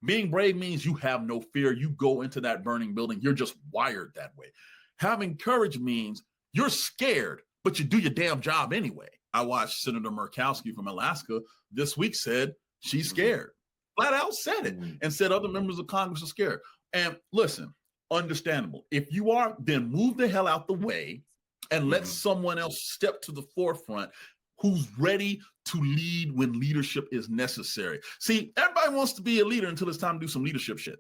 Being brave means you have no fear. You go into that burning building. You're just wired that way. Having courage means you're scared, but you do your damn job anyway. I watched Senator Murkowski from Alaska this week said she's scared. Flat out said it and said other members of Congress are scared. And listen, understandable. If you are, then move the hell out the way and let someone else step to the forefront who's ready to lead when leadership is necessary. See, everybody wants to be a leader until it's time to do some leadership shit.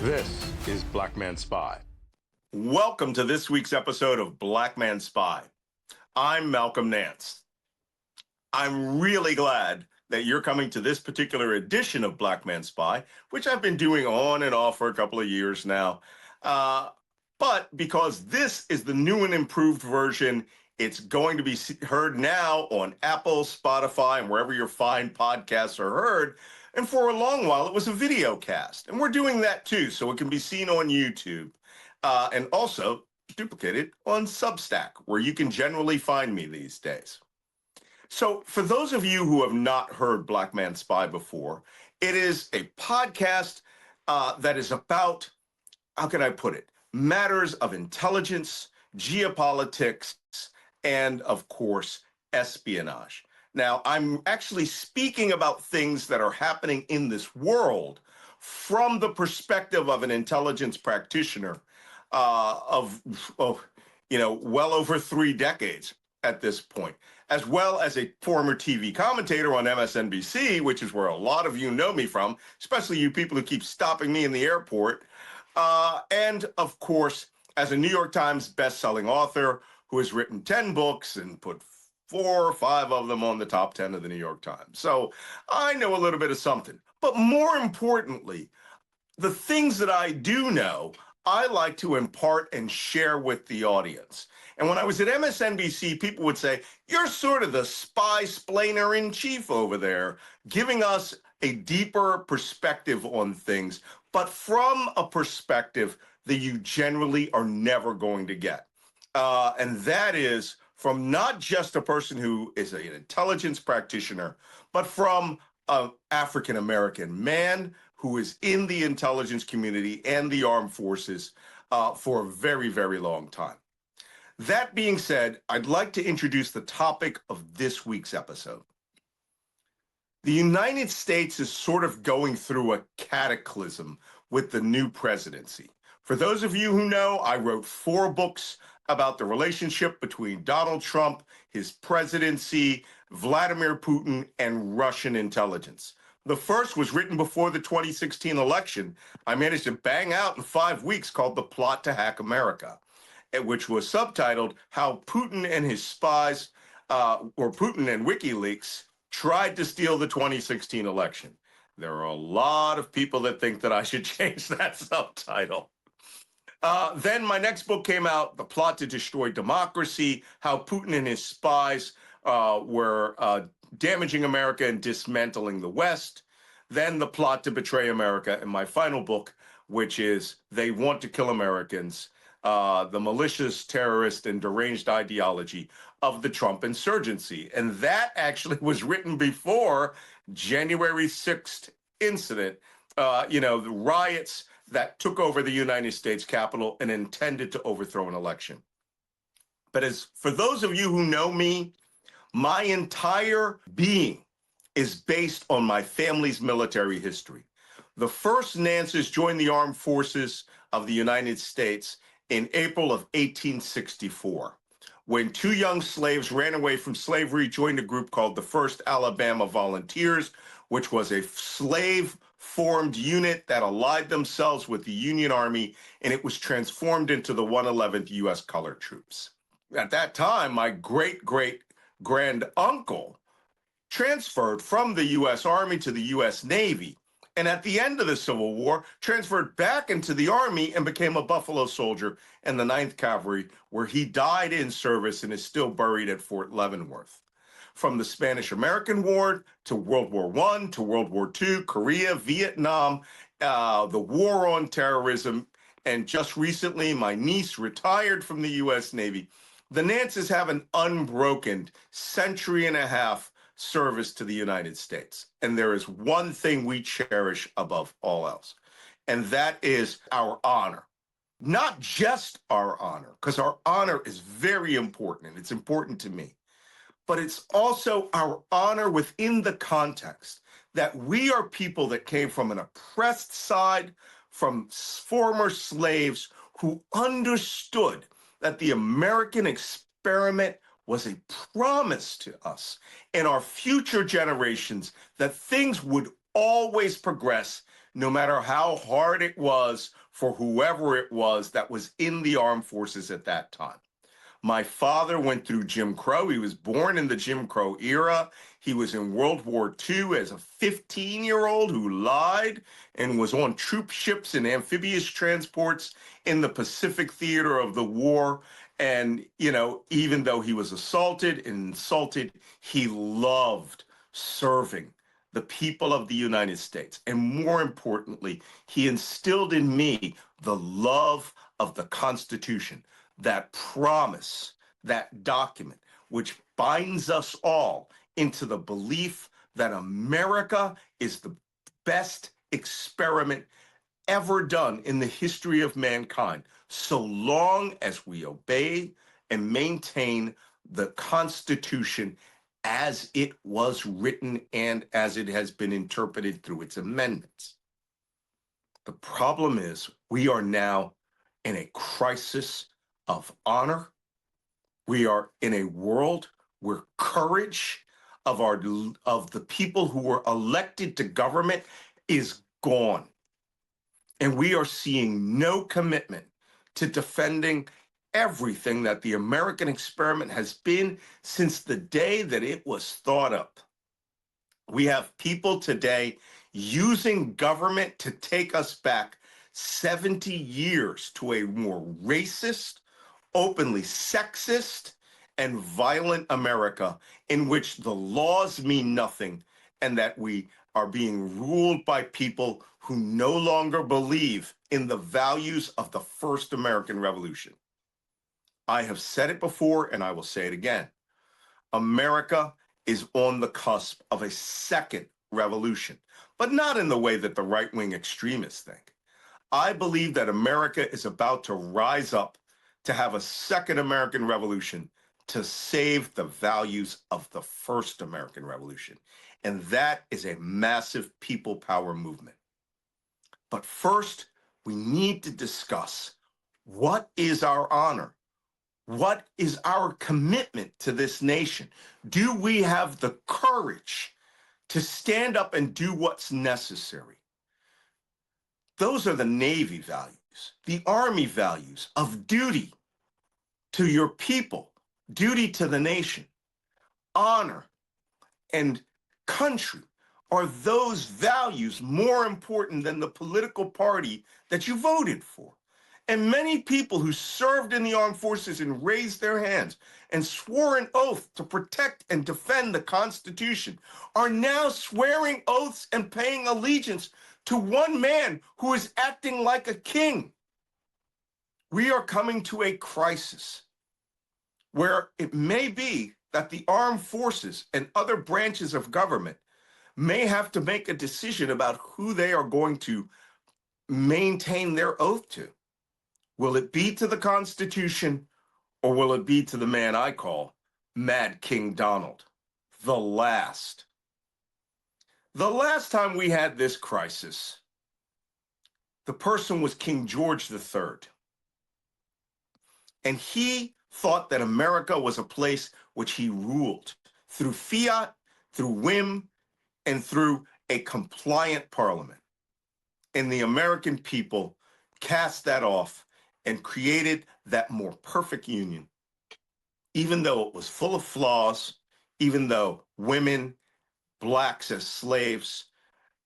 This is Black Man Spy. Welcome to this week's episode of Black Man Spy. I'm Malcolm Nance. I'm really glad that you're coming to this particular edition of Black Man Spy, which I've been doing on and off for a couple of years now. But because this is the new and improved version, it's going to be heard now on Apple, Spotify, and wherever your fine podcasts are heard. And for a long while, it was a video cast. And we're doing that too, so it can be seen on YouTube. And also duplicated on Substack, where you can generally find me these days. So for those of you who have not heard Black Man Spy before, it is a podcast that is about, how can I put it, matters of intelligence, geopolitics, and of course, espionage. Now, I'm actually speaking about things that are happening in this world from the perspective of an intelligence practitioner of well over 3 decades at this point, as well as a former TV commentator on MSNBC, which is where a lot of you know me from, especially you people who keep stopping me in the airport. And of course, as a New York Times bestselling author who has written 10 books and put 4 or 5 of them on the top 10 of the New York Times. So I know a little bit of something. But more importantly, the things that I do know, I like to impart and share with the audience. And when I was at MSNBC, people would say, you're sort of the spy splainer in chief over there, giving us a deeper perspective on things, but from a perspective that you generally are never going to get. And that is from not just a person who is an intelligence practitioner, but from an African-American man who is in the intelligence community and the armed forces for a very, very long time. That being said, I'd like to introduce the topic of this week's episode. The United States is sort of going through a cataclysm with the new presidency. For those of you who know, I wrote 4 books about the relationship between Donald Trump, his presidency, Vladimir Putin, and Russian intelligence. The first was written before the 2016 election. I managed to bang out in 5 weeks, called The Plot to Hack America, which was subtitled How Putin and His Spies, or Putin and WikiLeaks, Tried to Steal the 2016 Election. There are a lot of people that think that I should change that subtitle. Then my next book came out, The Plot to Destroy Democracy, How Putin and His Spies were damaging America and dismantling the West. Then The Plot to Betray America, and my final book, which is They Want to Kill Americans, the malicious, terrorist, and deranged ideology of the Trump insurgency. And that actually was written before January 6th incident, the riots that took over the United States Capitol and intended to overthrow an election. But as for those of you who know me, my entire being is based on my family's military history. The first Nances joined the armed forces of the United States in April of 1864, when 2 young slaves ran away from slavery, joined a group called the 1st Alabama Volunteers, which was a slave-formed unit that allied themselves with the Union Army, and it was transformed into the 111th U.S. Colored Troops. At that time, my great-great-grand-uncle transferred from the U.S. Army to the U.S. Navy, and at the end of the Civil War, transferred back into the Army and became a Buffalo soldier in the 9th Cavalry, where he died in service and is still buried at Fort Leavenworth. From the Spanish-American War to World War I to World War II, Korea, Vietnam, the war on terrorism, and just recently, my niece retired from the U.S. Navy. The Nances have an unbroken century and a half service to the United States. And there is one thing we cherish above all else, and that is our honor. Not just our honor, because our honor is very important, and it's important to me, but it's also our honor within the context that we are people that came from an oppressed side, from former slaves who understood that the American experiment was a promise to us and our future generations that things would always progress no matter how hard it was for whoever it was that was in the armed forces at that time. My father went through Jim Crow. He was born in the Jim Crow era. He was in World War II as a 15-year-old who lied and was on troop ships and amphibious transports in the Pacific theater of the war. And, you know, even though he was assaulted and insulted, he loved serving the people of the United States. And more importantly, he instilled in me the love of the Constitution, that promise, that document, which binds us all into the belief that America is the best experiment ever done in the history of mankind, so long as we obey and maintain the Constitution as it was written and as it has been interpreted through its amendments. The problem is we are now in a crisis of honor. We are in a world where courage of the people who were elected to government is gone. And we are seeing no commitment to defending everything that the American experiment has been since the day that it was thought up. We have people today using government to take us back 70 years to a more racist, openly sexist, and violent America in which the laws mean nothing and that we are being ruled by people who no longer believe in the values of the first American Revolution. I have said it before and I will say it again. America is on the cusp of a second revolution, but not in the way that the right-wing extremists think. I believe that America is about to rise up to have a second American Revolution to save the values of the first American Revolution. And that is a massive people power movement. But first, we need to discuss what is our honor? What is our commitment to this nation? Do we have the courage to stand up and do what's necessary? Those are the Navy values, the Army values of duty to your people, duty to the nation, honor, and country. Are those values more important than the political party that you voted for? And many people who served in the armed forces and raised their hands and swore an oath to protect and defend the Constitution are now swearing oaths and paying allegiance to one man who is acting like a king. We are coming to a crisis where it may be that the armed forces and other branches of government may have to make a decision about who they are going to maintain their oath to. Will it be to the Constitution, or will it be to the man I call Mad King Donald? The last. The last time we had this crisis, the person was King George III. And he thought that America was a place which he ruled through fiat, through whim, and through a compliant parliament. And the American people cast that off and created that more perfect union, even though it was full of flaws, even though women, blacks as slaves,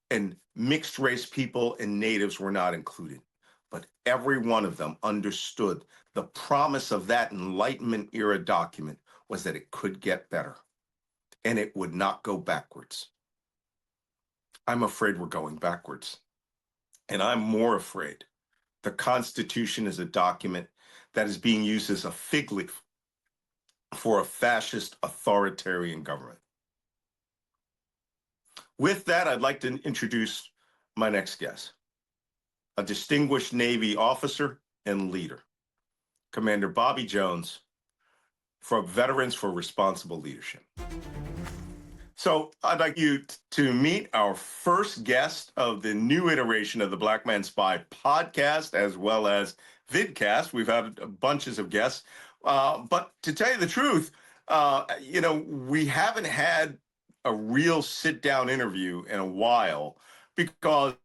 and mixed race people and natives were not included. But every one of them understood the promise of that Enlightenment era document was that it could get better and it would not go backwards. I'm afraid we're going backwards. And I'm more afraid the Constitution is a document that is being used as a fig leaf for a fascist authoritarian government. With that, I'd like to introduce my next guest, a distinguished Navy officer and leader, Commander Bobby Jones, from Veterans for Responsible Leadership. So I'd like you to meet our first guest of the new iteration of the Black Man Spy podcast, as well as vidcast. We've had bunches of guests. But to tell you the truth, we haven't had a real sit-down interview in a while because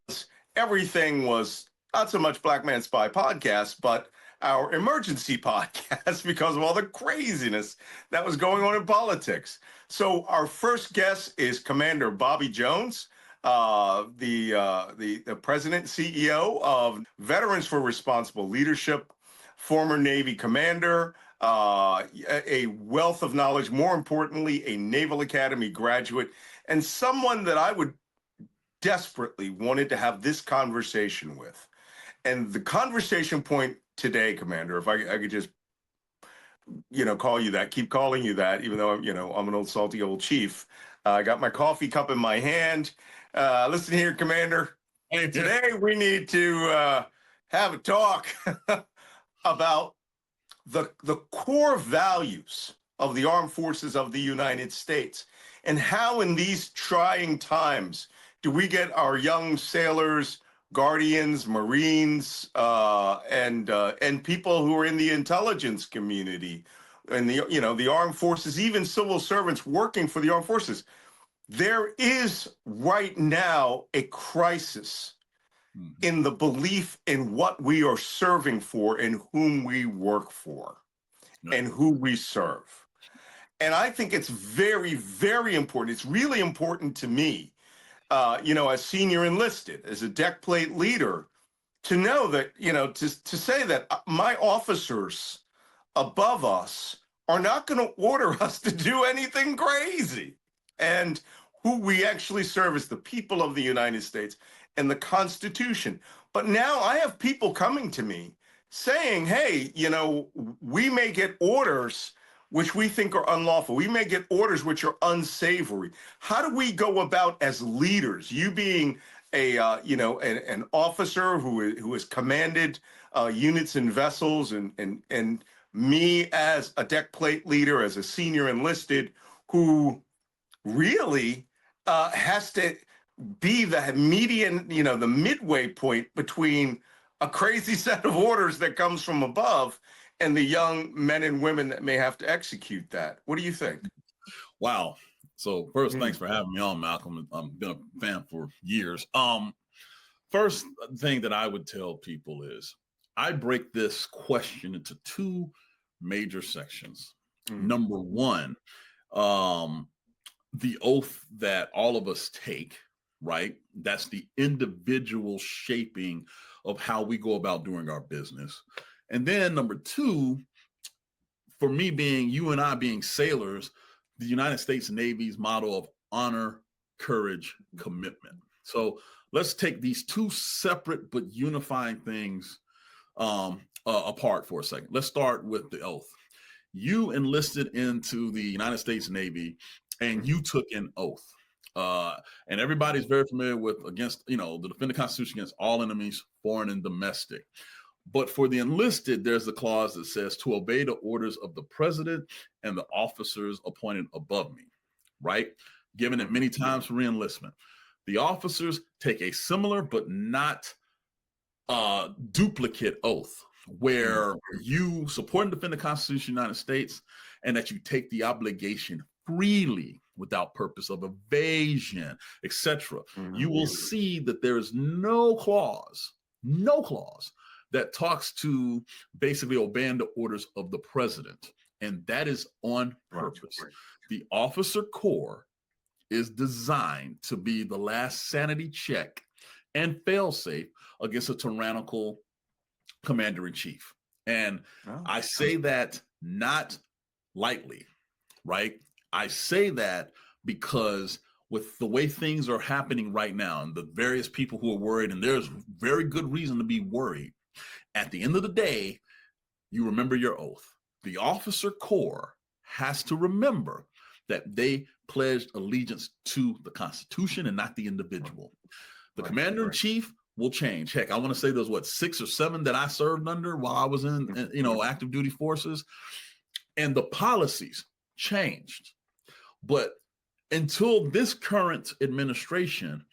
everything was not so much Black Man Spy podcast, but our emergency podcast because of all the craziness that was going on in politics. So our first guest is Commander Bobby Jones, the president and CEO of Veterans for Responsible Leadership, former Navy commander, a wealth of knowledge, more importantly, a Naval Academy graduate, and someone that I would desperately wanted to have this conversation with. And the conversation point today, Commander, if I could just, call you that, keep calling you that, even though, I'm an old salty old chief. I got my coffee cup in my hand. Listen here, Commander. Hey, today we need to have a talk about the core values of the armed forces of the United States and how in these trying times do we get our young sailors, Guardians, Marines, and people who are in the intelligence community and the armed forces, even civil servants working for the armed forces. There is right now a crisis in the belief in what we are serving for and whom we work for and who we serve. And I think it's very, very important. It's really important to me, as senior enlisted, as a deck plate leader, to know that, to say that my officers above us are not going to order us to do anything crazy. And who we actually serve is the people of the United States and the Constitution. But now I have people coming to me saying, hey, we may get orders which we think are unlawful. We may get orders which are unsavory. How do we go about as leaders? You being an officer who has commanded units and vessels, and me as a deck plate leader, as a senior enlisted, who really has to be the median, the midway point between a crazy set of orders that comes from above and the young men and women that may have to execute that. What do you think? Wow. So first, thanks for having me on, Malcolm. I've been a fan for years. First thing that I would tell people is I break this question into two major sections. Number one, the oath that all of us take, right? That's the individual shaping of how we go about doing our business. And then number two, for me you and I being sailors, the United States Navy's motto of honor, courage, commitment. So let's take these two separate but unifying things apart for a second. Let's start with the oath. You enlisted into the United States Navy and you took an oath. And everybody's very familiar with to defend the Constitution against all enemies, foreign and domestic. But for the enlisted, there's a clause that says to obey the orders of the president and the officers appointed above me, right? Given it many times for reenlistment. The officers take a similar but not duplicate oath where you support and defend the Constitution of the United States and that you take the obligation freely without purpose of evasion, etc. You will see that there is no clause that talks to basically obeying the orders of the president. And that is on purpose. Right. The officer corps is designed to be the last sanity check and fail-safe against a tyrannical commander-in-chief. And I say that not lightly, right? I say that because with the way things are happening right now and the various people who are worried, and there's very good reason to be worried, at the end of the day, you remember your oath. The officer corps has to remember that they pledged allegiance to the Constitution and not the individual. The commander-in-chief will change. Heck, I want to say there's 6 or 7 that I served under while I was in active duty forces, and the policies changed. But until this current administration,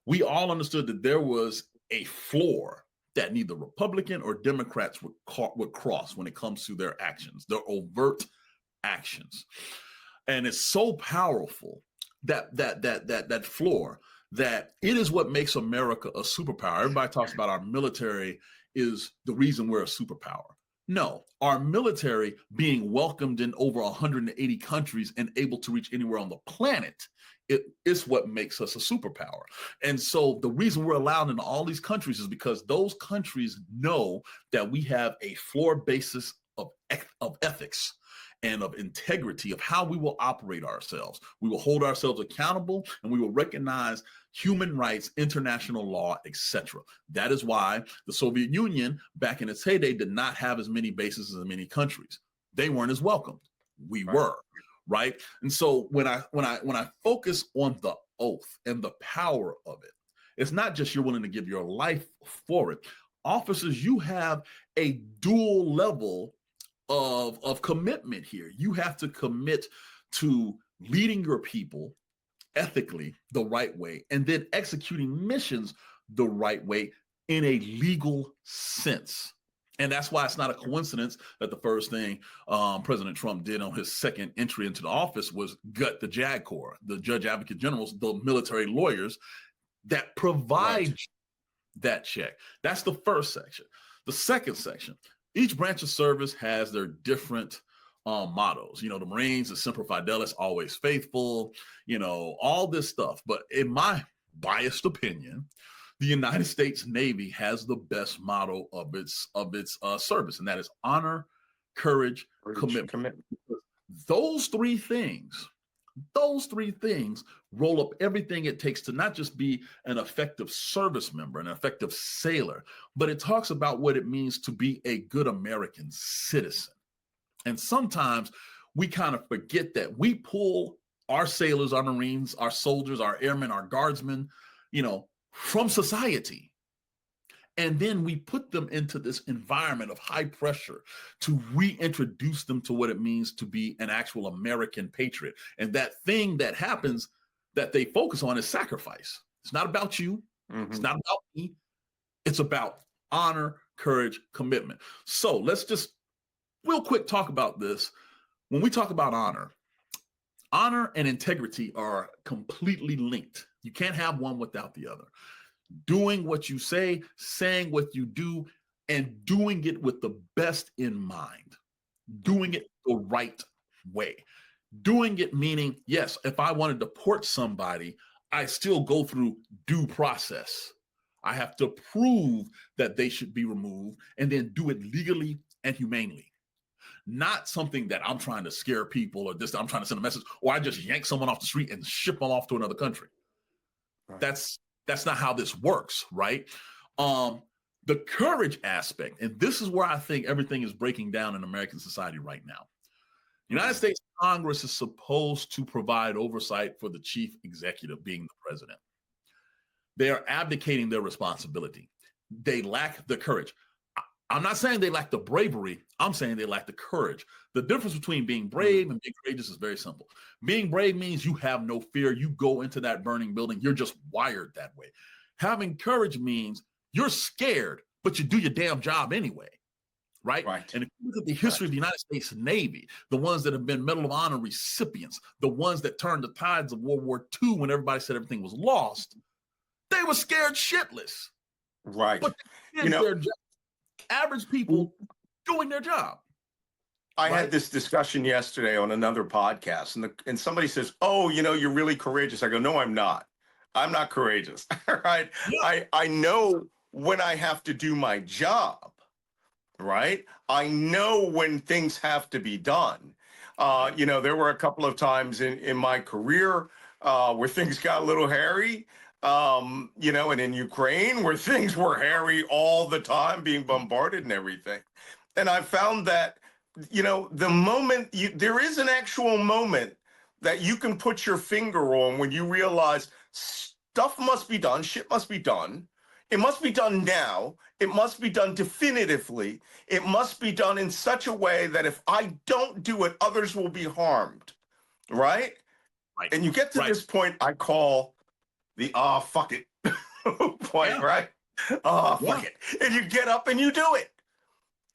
we all understood that there was a floor that neither Republican or Democrats would cross when it comes to their actions, their overt actions. And it's so powerful, that floor, that it is what makes America a superpower. Everybody talks about our military is the reason we're a superpower. No, our military being welcomed in over 180 countries and able to reach anywhere on the planet, it is what makes us a superpower. And so the reason we're allowed into all these countries is because those countries know that we have a floor basis of ethics and of integrity of how we will operate ourselves. We will hold ourselves accountable, and we will recognize human rights, international law, etc. That is why the Soviet Union, back in its heyday, did not have as many bases as many countries. They weren't as welcomed. We were, right? And so when I focus on the oath and the power of it, it's not just you're willing to give your life for it. Officers, you have a dual level of commitment here. You have to commit to leading your people ethically the right way, and then executing missions the right way in a legal sense. And that's why it's not a coincidence that the first thing President Trump did on his second entry into the office was gut the JAG Corps, the Judge Advocate Generals, the military lawyers that provide that check. That's the first section. The second section, each branch of service has their different mottos. The Marines is Semper Fidelis, always faithful, all this stuff. But in my biased opinion, the United States Navy has the best motto of its service, and that is honor, courage, commitment. Those three things roll up everything it takes to not just be an effective service member, an effective sailor, but it talks about what it means to be a good American citizen. And sometimes we kind of forget that. We pull our sailors, our Marines, our soldiers, our airmen, our guardsmen, from society. And then we put them into this environment of high pressure to reintroduce them to what it means to be an actual American patriot. And that thing that happens that they focus on is sacrifice. It's not about you. Mm-hmm. It's not about me. It's about honor, courage, commitment. So let's just real quick talk about this. When we talk about honor and integrity are completely linked. You can't have one without the other. Doing what you say, saying what you do, and doing it with the best in mind. Doing it the right way. Doing it meaning, yes, if I want to deport somebody, I still go through due process. I have to prove that they should be removed and then do it legally and humanely. Not something that I'm trying to scare people or I'm trying to send a message, or I just yank someone off the street and ship them off to another country. Right. That's not how this works, right? The courage aspect, and this is where I think everything is breaking down in American society right now. United States Congress is supposed to provide oversight for the chief executive, being the president. They are abdicating their responsibility. They lack the courage. I'm not saying they lack the bravery. I'm saying they lack the courage. The difference between being brave and being courageous is very simple. Being brave means you have no fear. You go into that burning building. You're just wired that way. Having courage means you're scared, but you do your damn job anyway. Right? And if you look at the history of the United States Navy, the ones that have been Medal of Honor recipients, the ones that turned the tides of World War II when everybody said everything was lost, they were scared shitless. Right. But they did their job. Average people doing their job. I had this discussion yesterday on another podcast, and somebody says, "Oh, you're really courageous." I go, "No, I'm not. I'm not courageous." Right? Yeah. I know when I have to do my job. Right? I know when things have to be done. There were a couple of times in my career where things got a little hairy. And in Ukraine where things were hairy all the time, being bombarded and everything. And I found that the moment there is an actual moment that you can put your finger on when you realize stuff must be done, shit must be done. It must be done now. It must be done definitively. It must be done in such a way that if I don't do it, others will be harmed, right? Right. And you get to this point I call the fuck it point, right? Fuck it. And you get up and you do it,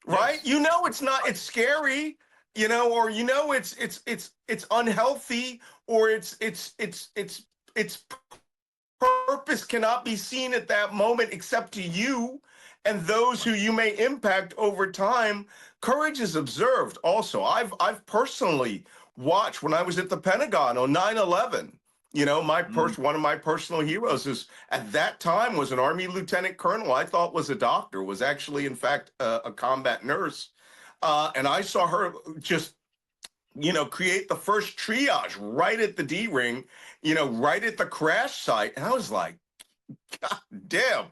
right? Yes. It's scary, or it's unhealthy, or its purpose cannot be seen at that moment except to you and those who you may impact over time. Courage is observed also. I've personally watched when I was at the Pentagon on 9/11. One of my personal heroes is at that time was an Army lieutenant colonel. I thought was a doctor, was actually in fact a combat nurse, and I saw her just create the first triage right at the D ring, right at the crash site. And I was like, God damn,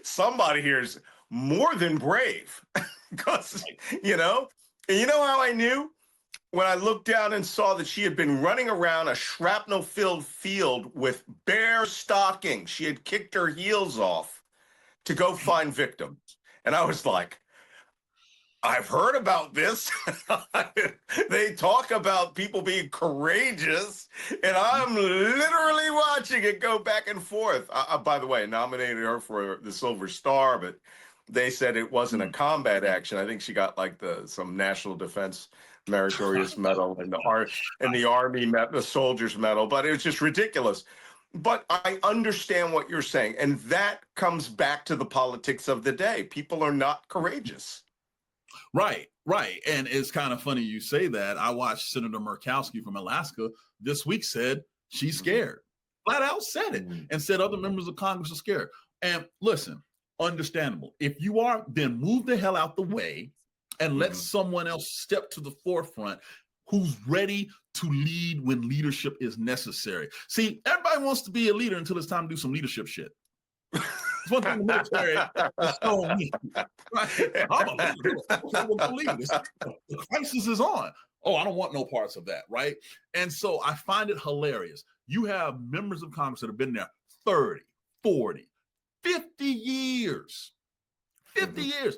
somebody here is more than brave. Because, and you know how I knew? When I looked down and saw that she had been running around a shrapnel-filled field with bare stockings. She had kicked her heels off to go find victims. And I was like, I've heard about this. They talk about people being courageous, and I'm literally watching it go back and forth. By the way, I nominated her for the Silver Star, but they said it wasn't a combat action. I think she got like some National Defense Meritorious Medal and the Army the Soldier's Medal, but it was just ridiculous. But I understand what you're saying, and that comes back to the politics of the day. People are not courageous. Right. And it's kind of funny you say that. I watched Senator Murkowski from Alaska this week said she's scared. Flat out said it and said other members of Congress are scared. And listen, understandable. If you are, then move the hell out the way and let someone else step to the forefront who's ready to lead when leadership is necessary. See, everybody wants to be a leader until it's time to do some leadership shit. It's one thing the military is showing me. Right? I'm a leader. Okay, well, go lead. The crisis is on. Oh, I don't want no parts of that, right? And so I find it hilarious. You have members of Congress that have been there 30, 40, 50 years, 50 years,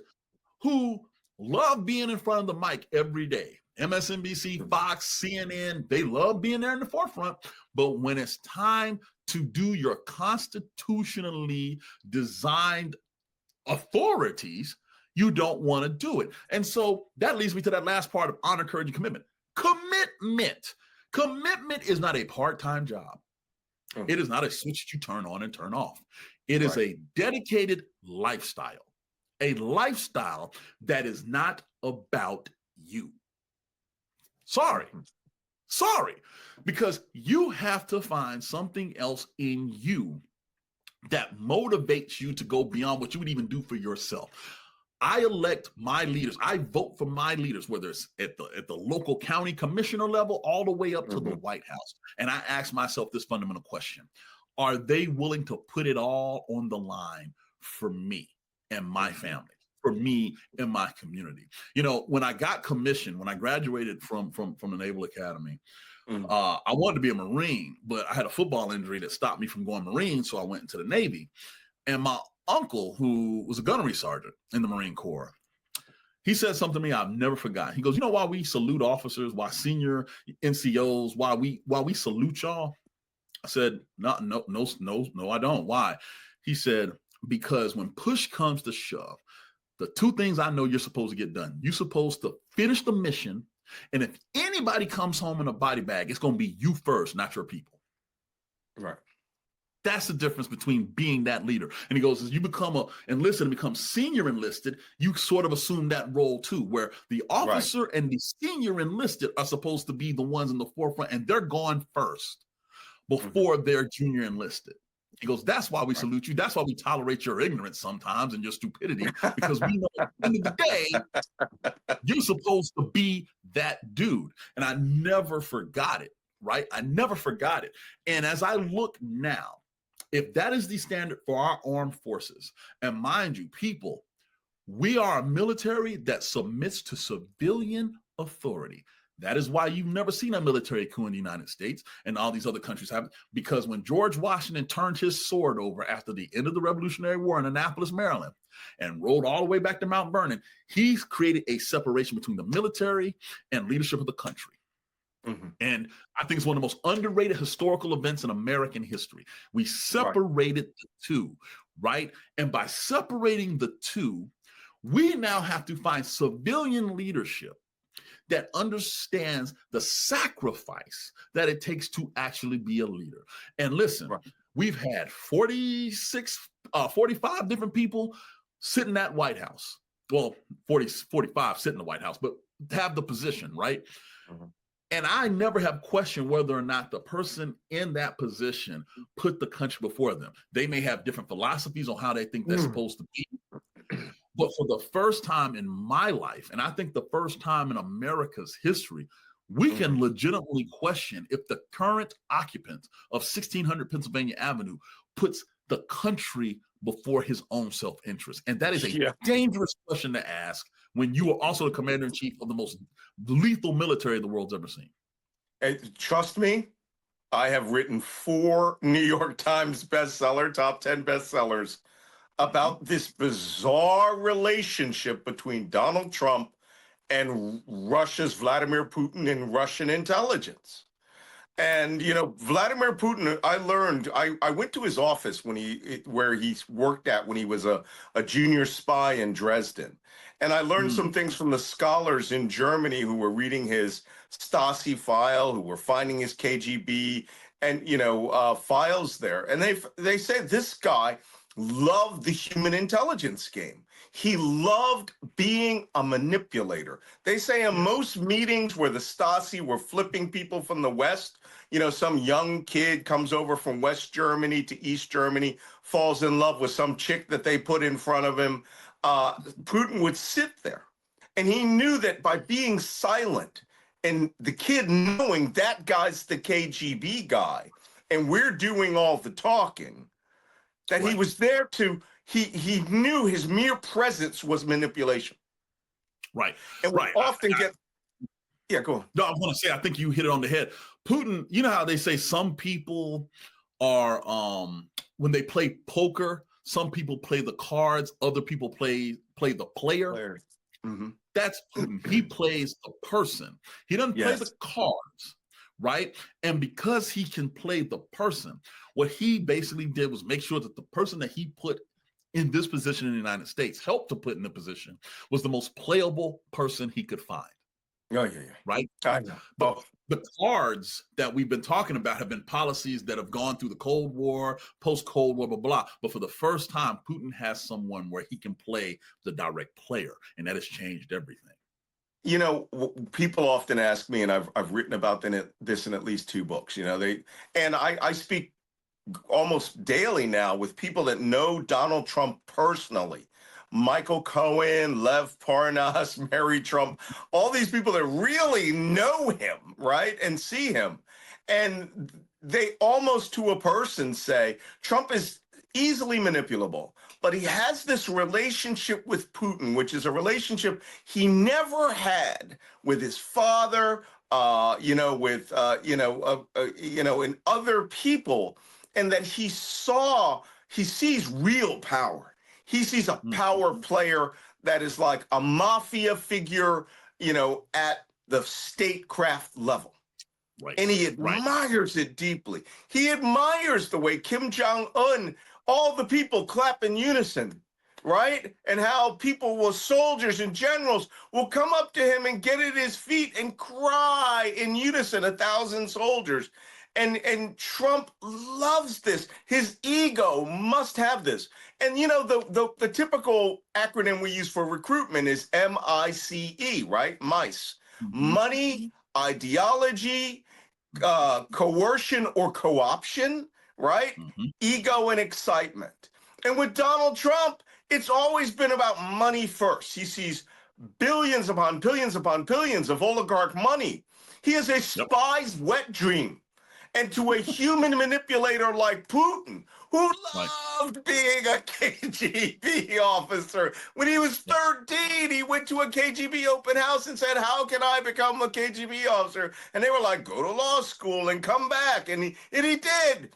who love being in front of the mic every day. MSNBC, Fox, CNN, they love being there in the forefront. But when it's time to do your constitutionally designed authorities, you don't want to do it. And so that leads me to that last part of honor, courage, and commitment. Commitment is not a part-time job. It is not a switch that you turn on and turn off. It is a dedicated lifestyle, a lifestyle that is not about you. Sorry, because you have to find something else in you that motivates you to go beyond what you would even do for yourself. I elect my leaders. I vote for my leaders, whether it's at the local county commissioner level, all the way up to the White House. And I ask myself this fundamental question: are they willing to put it all on the line for me and my family? For me and my community? When I got commissioned, when I graduated from the Naval Academy, I wanted to be a Marine, but I had a football injury that stopped me from going Marine, so I went into the Navy. And my uncle, who was a gunnery sergeant in the Marine Corps, he said something to me I've never forgotten. He goes, "You know why we salute officers, why senior NCOs, why we salute y'all?" I said, no, I don't. Why? He said, because when push comes to shove, the two things I know you're supposed to get done. You're supposed to finish the mission. And if anybody comes home in a body bag, it's going to be you first, not your people. Right. That's the difference between being that leader. And he goes, as you become enlisted and become senior enlisted, you sort of assume that role too, where the officer and the senior enlisted are supposed to be the ones in the forefront, and they're gone first before they're junior enlisted. He goes, that's why we salute you. That's why we tolerate your ignorance sometimes and your stupidity, because we know at the end of the day, you're supposed to be that dude. And I never forgot it, right? I never forgot it. And as I look now, if that is the standard for our armed forces, and mind you, people, we are a military that submits to civilian authority. That is why you've never seen a military coup in the United States and all these other countries have, because when George Washington turned his sword over after the end of the Revolutionary War in Annapolis, Maryland, and rode all the way back to Mount Vernon, he's created a separation between the military and leadership of the country. Mm-hmm. And I think it's one of the most underrated historical events in American history. We separated the two, right? And by separating the two, we now have to find civilian leadership that understands the sacrifice that it takes to actually be a leader. And listen, we've had 45 different people sit in that White House. Well, 45 sit in the White House, but have the position, right? Mm-hmm. And I never have questioned whether or not the person in that position put the country before them. They may have different philosophies on how they think that's supposed to be. But for the first time in my life, and I think the first time in America's history, we can legitimately question if the current occupant of 1600 Pennsylvania Avenue puts the country before his own self-interest. And that is a dangerous question to ask when you are also the commander-in-chief of the most lethal military the world's ever seen. And trust me, I have written 4 New York Times bestseller, top 10 bestsellers, about this bizarre relationship between Donald Trump and Russia's Vladimir Putin and Russian intelligence. And, you know, Vladimir Putin, I learned, I went to his office where he worked at when he was a junior spy in Dresden. And I learned some things from the scholars in Germany who were reading his Stasi file, who were finding his KGB and, files there. And they say this guy loved the human intelligence game. He loved being a manipulator. They say in most meetings where the Stasi were flipping people from the West, some young kid comes over from West Germany to East Germany, falls in love with some chick that they put in front of him. Putin would sit there. And he knew that by being silent and the kid knowing that guy's the KGB guy and we're doing all the talking, that he was there to, he knew his mere presence was manipulation. Right. And we often go on. No, I want to say, I think you hit it on the head. Putin, you know how they say some people are, when they play poker, some people play the cards, other people play the player. Mm-hmm. That's Putin. He plays the person. He doesn't play the cards. Right. And because he can play the person, what he basically did was make sure that the person that he put in this position in the United States, helped to put in the position, was the most playable person he could find. Oh, yeah. Right. I know. But the cards that we've been talking about have been policies that have gone through the Cold War, post-Cold War, blah, blah. But for the first time, Putin has someone where he can play the direct player. And that has changed everything. People often ask me, and I've written about this in at least 2 books, I speak almost daily now with people that know Donald Trump personally. Michael Cohen, Lev Parnas, Mary Trump, all these people that really know him, right, and see him. And they almost to a person say, Trump is easily manipulable, but he has this relationship with Putin, which is a relationship he never had with his father, and other people, and that he sees real power. He sees a power player that is like a mafia figure, at the statecraft level. Right. And he admires it deeply. He admires the way Kim Jong-un, all the people clap in unison, right? And how soldiers and generals will come up to him and get at his feet and cry in unison, 1,000 soldiers. And Trump loves this. His ego must have this. And, the typical acronym we use for recruitment is MICE, right? MICE. Mm-hmm. Money, ideology, coercion or co-option, right? Mm-hmm. Ego and excitement. And with Donald Trump, it's always been about money first. He sees billions upon billions upon billions of oligarch money. He is a spy's wet dream. and to a human manipulator like Putin, who Right. loved being a KGB officer. When he was 13, he went to a KGB open house and said, how can I become a KGB officer? And they were like, go to law school and come back. And he did.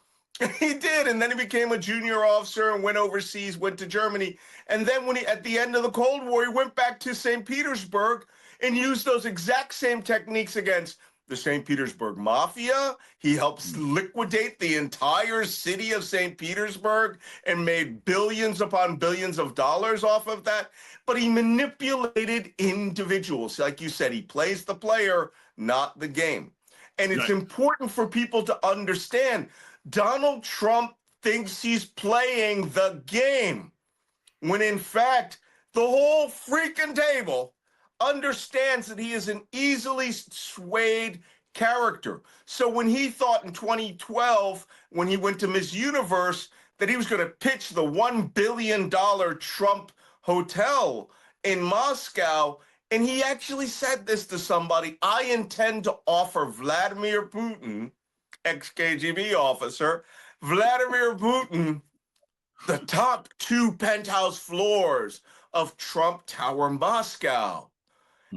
He did. And then he became a junior officer and went overseas, went to Germany. And then when at the end of the Cold War, he went back to St. Petersburg and used those exact same techniques against the St. Petersburg Mafia. He helped liquidate the entire city of St. Petersburg and made billions upon billions of dollars off of that. But he manipulated individuals. Like you said, he plays the player, not the game. And it's important for people to understand Donald Trump thinks he's playing the game, when in fact, the whole freaking table understands that he is an easily swayed character. So when he thought in 2012, when he went to Miss Universe, that he was going to pitch the $1 billion Trump hotel in Moscow, and he actually said this to somebody, I intend to offer Vladimir Putin, ex-KGB officer, Vladimir Putin, the top 2 penthouse floors of Trump Tower Moscow.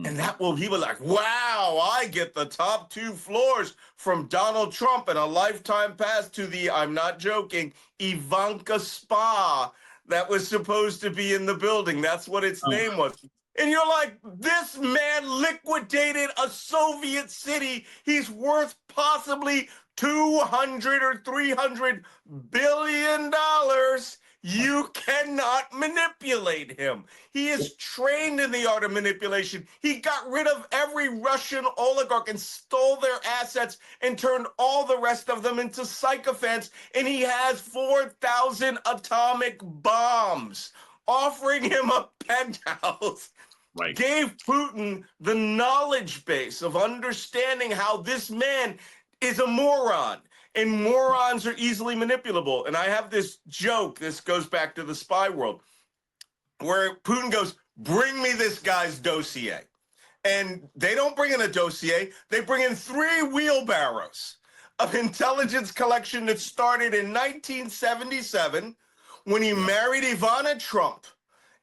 And that will, he was like, wow, I get the top 2 floors from Donald Trump and a lifetime pass to the, I'm not joking, Ivanka Spa that was supposed to be in the building. That's what its name was. And you're like, this man liquidated a Soviet city. He's worth possibly 200 or 300 billion dollars. You cannot manipulate him. He is trained in the art of manipulation. He got rid of every Russian oligarch and stole their assets and turned all the rest of them into sycophants. And he has 4,000 atomic bombs, offering him a penthouse. Right. Gave Putin the knowledge base of understanding how this man is a moron. And morons are easily manipulable. And I have this joke, this goes back to the spy world, where Putin goes, bring me this guy's dossier. And they don't bring in a dossier, they bring in 3 wheelbarrows of intelligence collection that started in 1977 when he married Ivana Trump.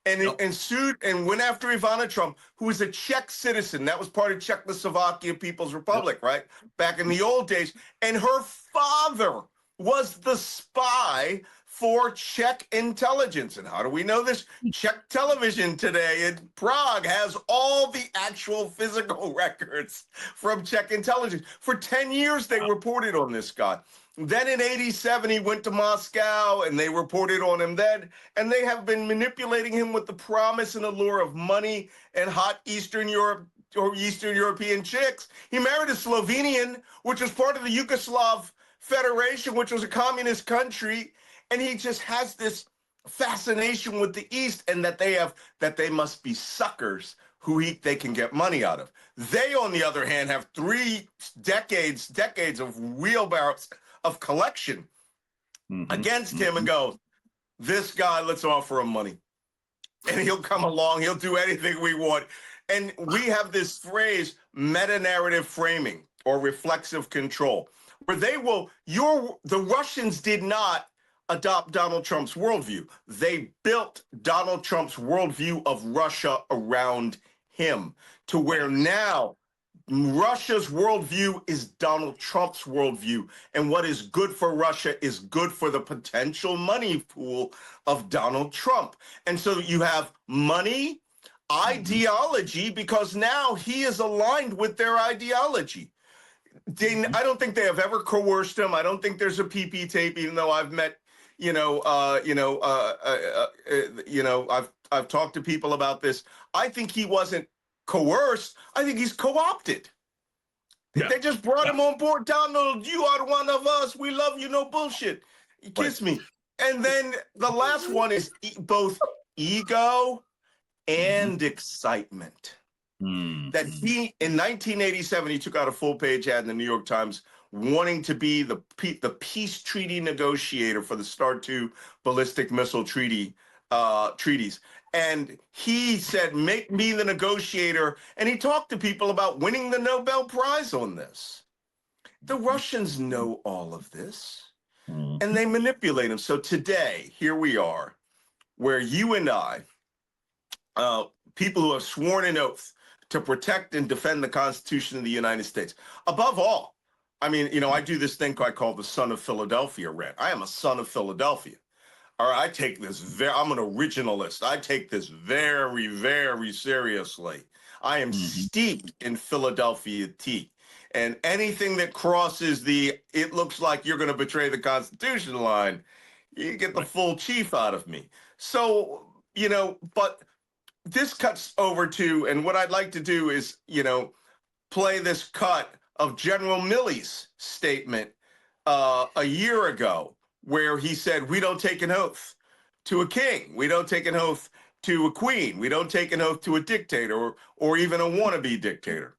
And sued and went after Ivana Trump, who was a Czech citizen. That was part of Czechoslovakia People's Republic, right? Back in the old days. And her father was the spy for Czech intelligence. And how do we know this? Czech television today in Prague has all the actual physical records from Czech intelligence. For 10 years, they reported on this guy. Then in 87, he went to Moscow and they reported on him then. And they have been manipulating him with the promise and allure of money and hot Eastern Europe or Eastern European chicks. He married a Slovenian, which was part of the Yugoslav Federation, which was a communist country. And he just has this fascination with the East and that they must be suckers who they can get money out of. They, on the other hand, have 3 decades of wheelbarrows of collection against him and go, this guy, let's offer him money. And he'll come along, he'll do anything we want. And we have this phrase, meta-narrative framing or reflexive control, where the Russians did not adopt Donald Trump's worldview. They built Donald Trump's worldview of Russia around him to where now Russia's worldview is Donald Trump's worldview. And what is good for Russia is good for the potential money pool of Donald Trump. And so you have money, ideology, because now he is aligned with their ideology. I don't think they have ever coerced him. I don't think there's a PP tape, even though I've met, I've talked to people about this. I think he wasn't coerced. I think he's co-opted. Yeah. They just brought him on board. Donald, you are one of us. We love you. No bullshit. Kiss me. And then the last one is both ego and excitement. That he, in 1987, he took out a full-page ad in the New York Times wanting to be the peace treaty negotiator for the START II ballistic missile treaties. And he said, make me the negotiator. And he talked to people about winning the Nobel Prize on this. The Russians know all of this, Mhm. and they manipulate them. So today, here we are, where you and I, people who have sworn an oath to protect and defend the Constitution of the United States, above all, I mean, you know, I do this thing I call the Son of Philadelphia rant. I am a son of Philadelphia. All right, I take this I'm an originalist. I take this very, very seriously. I am steeped in Philadelphia tea. And anything that crosses the, it looks like you're going to betray the Constitution line, you get the full chief out of me. So, you know, but this cuts over to, and what I'd like to do is, you know, play this cut of General Milley's statement a year ago, where he said, we don't take an oath to a king. We don't take an oath to a queen. We don't take an oath to a dictator or even a wannabe dictator.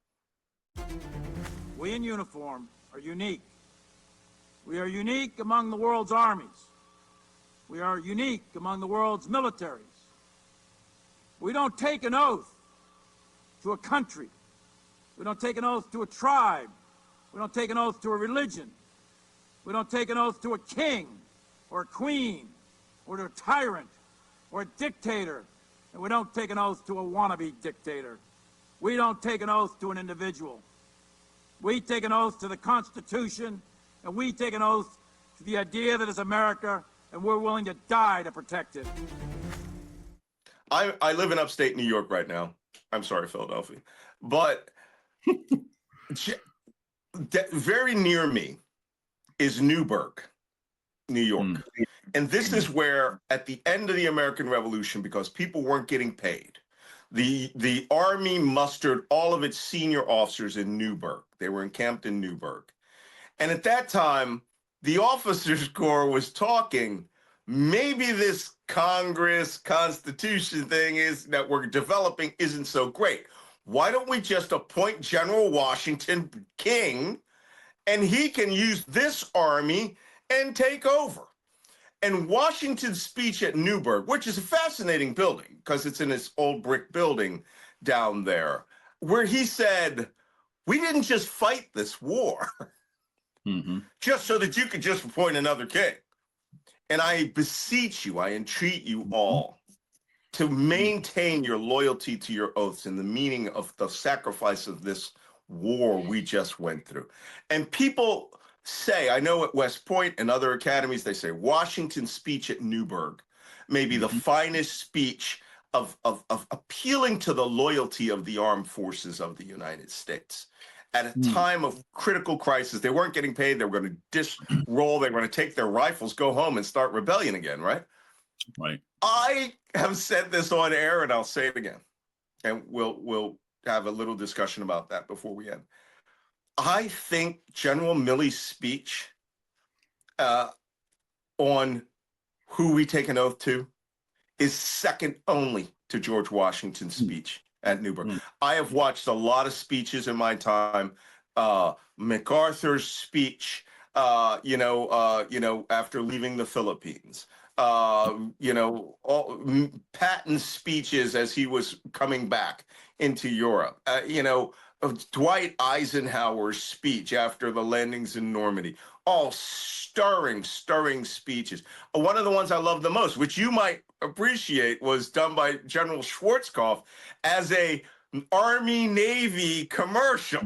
We in uniform are unique. We are unique among the world's armies. We are unique among the world's militaries. We don't take an oath to a country. We don't take an oath to a tribe. We don't take an oath to a religion. We don't take an oath to a king or a queen or to a tyrant or a dictator. And we don't take an oath to a wannabe dictator. We don't take an oath to an individual. We take an oath to the Constitution, and we take an oath to the idea that is America, and we're willing to die to protect it. I live in upstate New York right now. I'm sorry, Philadelphia. But very near me is Newburgh, New York. And this is where, at the end of the American Revolution, because people weren't getting paid, the Army mustered all of its senior officers in Newburgh. They were encamped in Newburgh. And at that time, the officers' corps was talking, maybe this Congress Constitution thing is that we're developing isn't so great. Why don't we just appoint General Washington king, and he can use this army and take over? And Washington's speech at Newburgh, which is a fascinating building because it's in this old brick building down there, where he said, we didn't just fight this war just so that you could just appoint another king. And I beseech you, I entreat you all to maintain your loyalty to your oaths and the meaning of the sacrifice of this war we just went through. And people say, I know at West Point and other academies, they say Washington's speech at Newburgh may be the finest speech of appealing to the loyalty of the armed forces of the United States. At a time of critical crisis, they weren't getting paid. They were going to disroll. They were going to take their rifles, go home, and start rebellion again, right? Right. I have said this on air, and I'll say it again. And we'll have a little discussion about that before we end. I think General Milley's speech on who we take an oath to is second only to George Washington's speech at Newburgh. I have watched a lot of speeches in my time. MacArthur's speech, after leaving the Philippines. Patton's speeches as he was coming back into Europe. Dwight Eisenhower's speech after the landings in Normandy. All stirring speeches. One of the ones I love the most, which you might appreciate, was done by General Schwarzkopf as a Army-Navy commercial,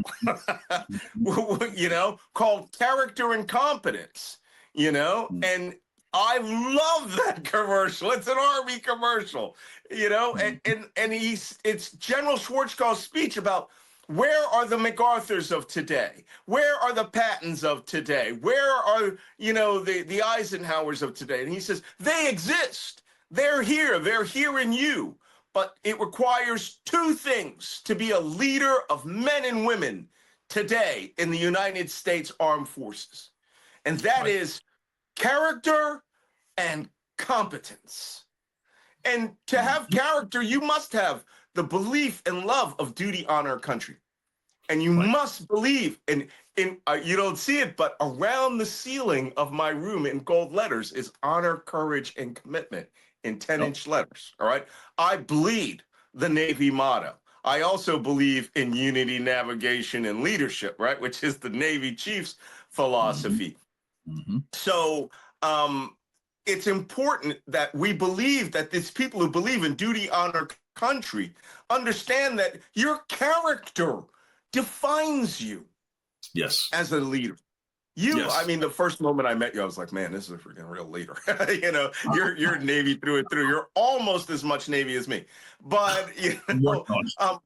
called Character and Competence, and I love that commercial. It's an Army commercial, and it's General Schwarzkopf's speech about where are the MacArthurs of today? Where are the Pattons of today? Where are, the Eisenhowers of today? And he says, they exist. They're here. They're here in you. But it requires two things to be a leader of men and women today in the United States Armed Forces. And that is character and competence. And to have character, you must have the belief and love of duty, honor, country. And you must believe in you don't see it, but around the ceiling of my room in gold letters is honor, courage, and commitment in 10-inch letters. All right. I bleed the Navy motto. I also believe in unity, navigation, and leadership, right? Which is the Navy Chief's philosophy. Mm-hmm. So it's important that we believe that these people who believe in duty, honor, country understand that your character defines you Yes. as a leader. Yes. I mean, the first moment I met you, I was like, man, this is a freaking real leader. You know, you're Navy through and through. You're almost as much Navy as me. But, you know,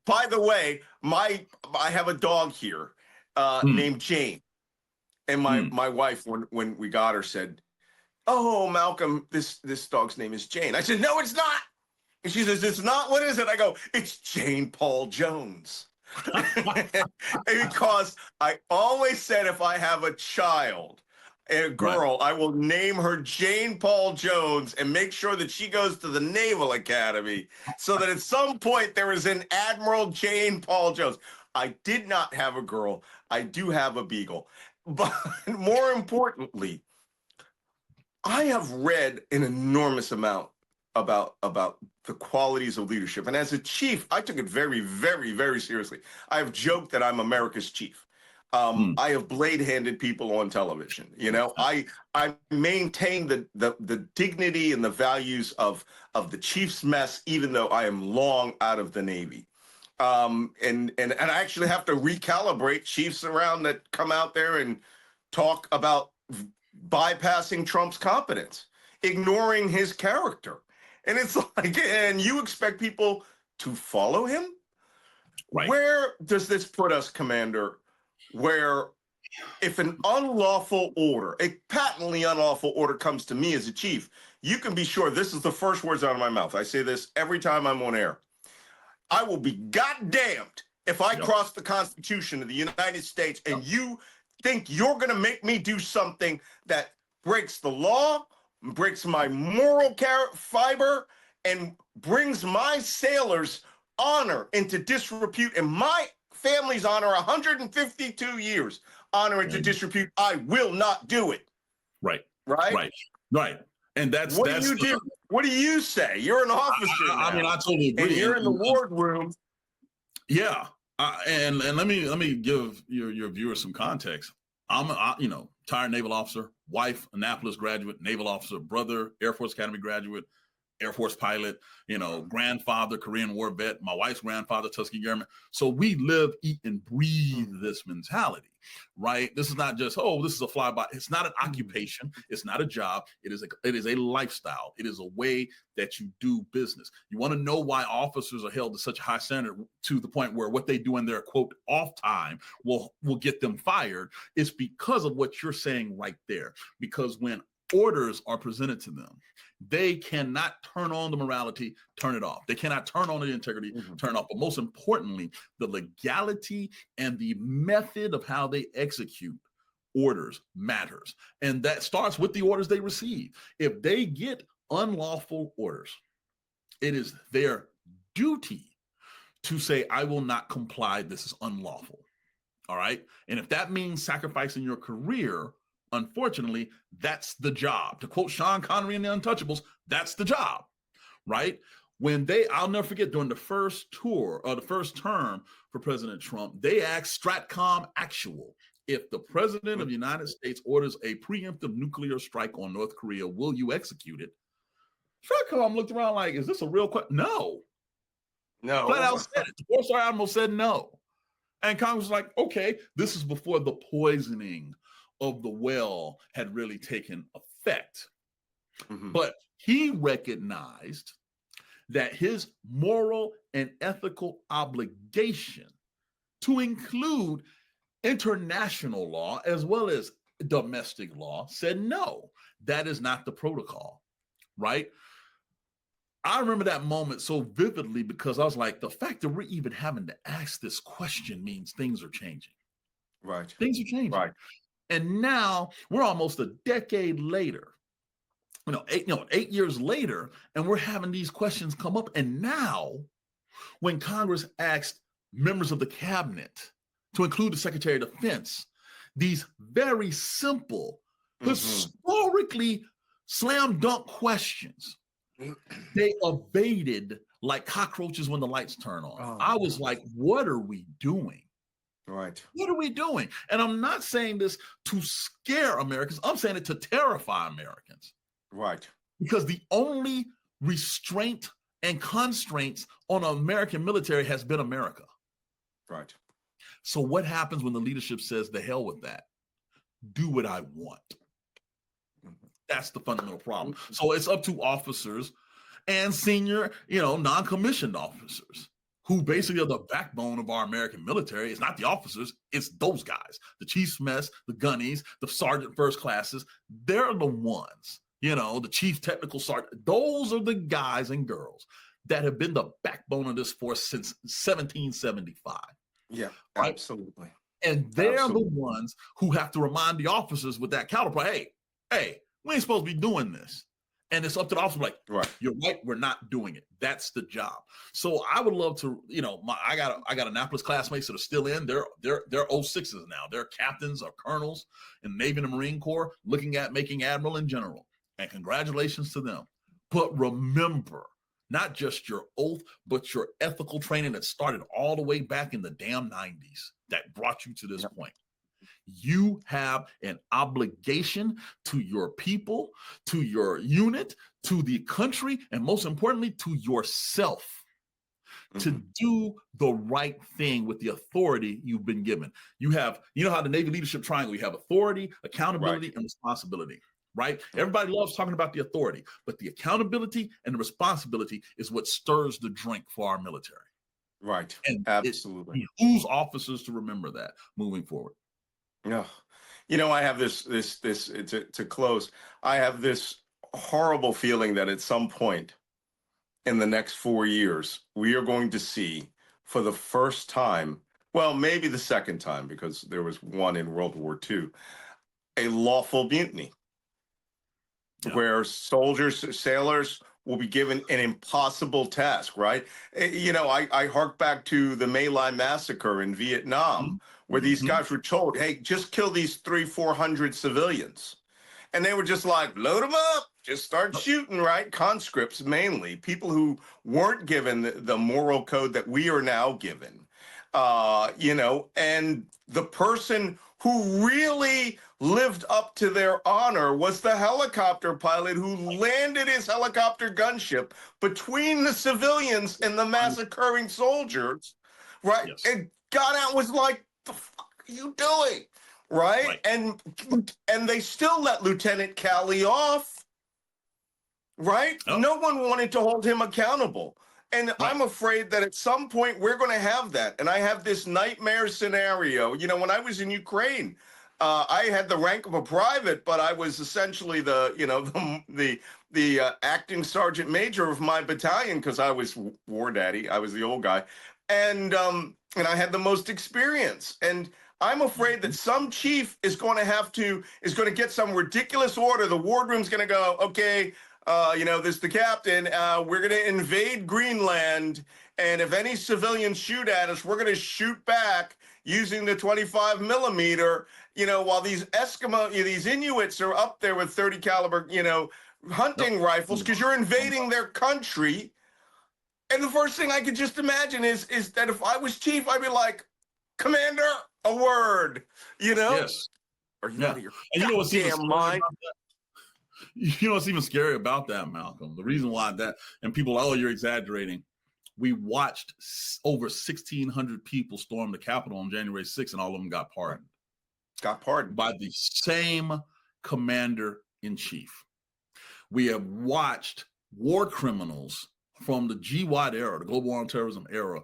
by the way, I have a dog here named Jane. And my wife, when we got her, said, oh, Malcolm, this dog's name is Jane. I said, no, it's not. And she says, it's not. What is it? I go, it's Jane Paul Jones. Because I always said if I have a child, a girl, I will name her Jane Paul Jones and make sure that she goes to the Naval Academy so that at some point there is an Admiral Jane Paul Jones. I did not have a girl. I do have a beagle. But more importantly, I have read an enormous amount about the qualities of leadership. And as a chief, I took it very, very, very seriously. I have joked that I'm America's chief. I have blade-handed people on television. You know, I maintain the dignity and the values of the chief's mess, even though I am long out of the Navy. And I actually have to recalibrate chiefs around that come out there and talk about bypassing Trump's competence, ignoring his character. And it's like, and you expect people to follow him? Right. Where does this put us, Commander, where if an unlawful order, a patently unlawful order comes to me as a chief, you can be sure this is the first words out of my mouth. I say this every time I'm on air. I will be goddamned if I cross the Constitution of the United States and you think you're going to make me do something that breaks the law, breaks my moral fiber, and brings my sailors' honor into disrepute and my family's honor, 152 years, honor into disrepute. I will not do it. Right. And that's what do you do? What do you say? You're an officer. I mean, I totally agree. And you're in the wardroom. Yeah. And let me give your viewers some context. I'm a retired naval officer, wife, Annapolis graduate, naval officer, brother, Air Force Academy graduate, Air Force pilot, grandfather, Korean War vet, my wife's grandfather, Tuskegee Airman. So we live, eat, and breathe this mentality, right? This is not just, this is a flyby. It's not an occupation. It's not a job. It is a lifestyle. It is a way that you do business. You want to know why officers are held to such a high standard to the point where what they do in their, quote, off time will get them fired. It's because of what you're saying right there. Because when orders are presented to them, they cannot turn on the morality, turn it off. They cannot turn on the integrity, turn it off. But most importantly, the legality and the method of how they execute orders matters. And that starts with the orders they receive. If they get unlawful orders, it is their duty to say, I will not comply. This is unlawful. All right. And if that means sacrificing your career, unfortunately, that's the job. To quote Sean Connery in The Untouchables, that's the job, right? I'll never forget, during the first tour or the first term for President Trump, they asked Stratcom Actual, if the president of the United States orders a preemptive nuclear strike on North Korea, will you execute it? Stratcom looked around like, is this a real question? No. Flat out said it. The four-star admiral said no. And Congress was like, okay, this is before the poisoning of the well had really taken effect. But he recognized that his moral and ethical obligation to include international law as well as domestic law said, no, that is not the protocol, right? I remember that moment so vividly because I was like, the fact that we're even having to ask this question means things are changing. Right. Things are changing. Right. And now we're almost a decade later, 8 years later, and we're having these questions come up. And now when Congress asked members of the cabinet to include the Secretary of Defense, these very simple, historically slam dunk questions, they evaded like cockroaches when the lights turn on. Oh, I was like, what are we doing? right. What are we doing? And I'm not saying this to scare Americans. I'm saying it to terrify Americans. Right. Because the only restraint and constraints on an American military has been America. Right. So what happens when the leadership says, the hell with that? Do what I want. That's the fundamental problem. So it's up to officers and senior, non-commissioned officers who basically are the backbone of our American military. It's not the officers, it's those guys, the chief's mess, the gunnies, the sergeant first classes. They're the ones, the chief technical sergeant. Those are the guys and girls that have been the backbone of this force since 1775. Yeah, right? Absolutely. And they're the ones who have to remind the officers with that counterpoint, hey, we ain't supposed to be doing this. And it's up to the officer, like, right. You're right, we're not doing it. That's the job. So I would love to, I got Annapolis classmates that are still in. They're 06s now. They're captains or colonels in the Navy and the Marine Corps, looking at making admiral and general. And congratulations to them. But remember, not just your oath, but your ethical training that started all the way back in the damn 90s that brought you to this point. You have an obligation to your people, to your unit, to the country, and most importantly, to yourself to do the right thing with the authority you've been given. You have, how the Navy leadership triangle, you have authority, accountability, and responsibility, right? Everybody loves talking about the authority, but the accountability and the responsibility is what stirs the drink for our military. Right. And Absolutely. It behooves officers to remember that moving forward. No, I have this to close. I have this horrible feeling that at some point in the next 4 years, we are going to see for the first time, well, maybe the second time, because there was one in World War II, a lawful mutiny where soldiers, sailors will be given an impossible task, right? I hark back to the My Lai massacre in Vietnam, where these guys were told, hey, just kill these 300-400 civilians. And they were just like, load them up, just start shooting, right? Conscripts mainly, people who weren't given the moral code that we are now given. And the person who really lived up to their honor was the helicopter pilot who landed his helicopter gunship between the civilians and the massacring soldiers, right? Yes. And got out, was like, the fuck are you doing? Right? And they still let Lieutenant Calley off, right? Oh. No one wanted to hold him accountable. And I'm afraid that at some point we're going to have that. And I have this nightmare scenario. When I was in Ukraine, I had the rank of a private, but I was essentially the acting sergeant major of my battalion because I was war daddy. I was the old guy, and I had the most experience. And I'm afraid that some chief is going to get some ridiculous order. The wardroom's going to go, okay. This is the captain. We're going to invade Greenland, and if any civilians shoot at us, we're going to shoot back using the 25 millimeter. While these these Inuits are up there with 30 caliber, hunting rifles because you're invading their country. And the first thing I could just imagine is that if I was chief, I'd be like, Commander, a word. Yes. Are you out of your what's damn mind? What's even scary about that, Malcolm? The reason why that, and people are, you're exaggerating. We watched over 1,600 people storm the Capitol on January 6th, and all of them got pardoned. By the same commander-in-chief. We have watched war criminals from the GWAT era, the Global War on Terrorism era,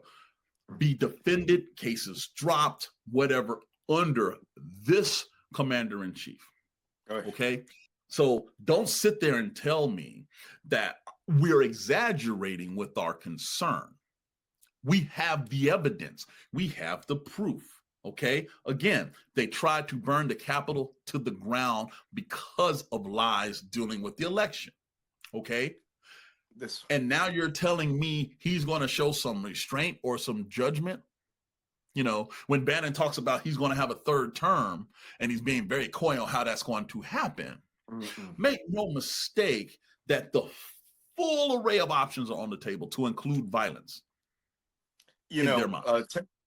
be defended, cases dropped, whatever, under this commander-in-chief. Okay? So don't sit there and tell me that we're exaggerating with our concern. We have the evidence. We have the proof. Okay? Again, they tried to burn the Capitol to the ground because of lies dealing with the election. Okay? And now you're telling me he's going to show some restraint or some judgment? When Bannon talks about he's going to have a third term and he's being very coy on how that's going to happen. Make no mistake that the full array of options are on the table to include violence. You know,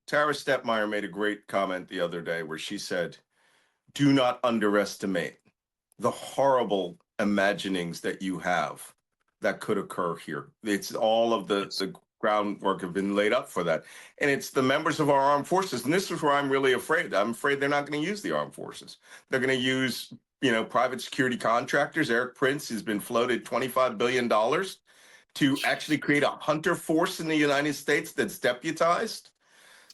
Tara Stepmeyer made a great comment the other day where she said, do not underestimate the horrible imaginings that you have that could occur here. It's all of the groundwork have been laid up for that. And it's the members of our armed forces. And this is where I'm really afraid. I'm afraid they're not going to use the armed forces. They're going to use, private security contractors. Eric Prince has been floated $25 billion to actually create a hunter force in the United States that's deputized.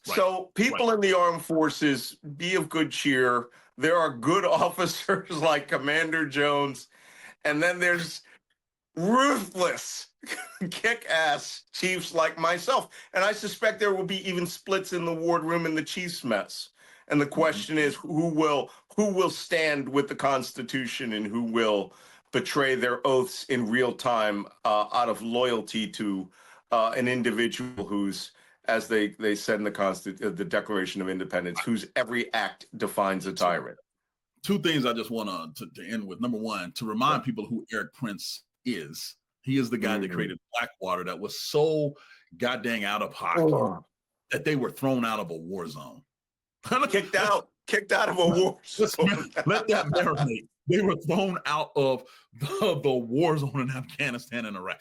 Right. So people in the armed forces, be of good cheer. There are good officers like Commander Jones. And then there's ruthless, kick-ass chiefs like myself. And I suspect there will be even splits in the wardroom in the chief's mess. And the question is, who will stand with the Constitution and who will betray their oaths in real time out of loyalty to an individual who's, as they said in the Declaration of Independence, whose every act defines a tyrant. Two things I just want to end with. Number one, to remind people who Eric Prince is. He is the guy that created Blackwater that was so goddamn out of pocket that they were thrown out of a war zone. Kicked out of a war zone. Let that marinate. They were thrown out of the war zone in Afghanistan and Iraq.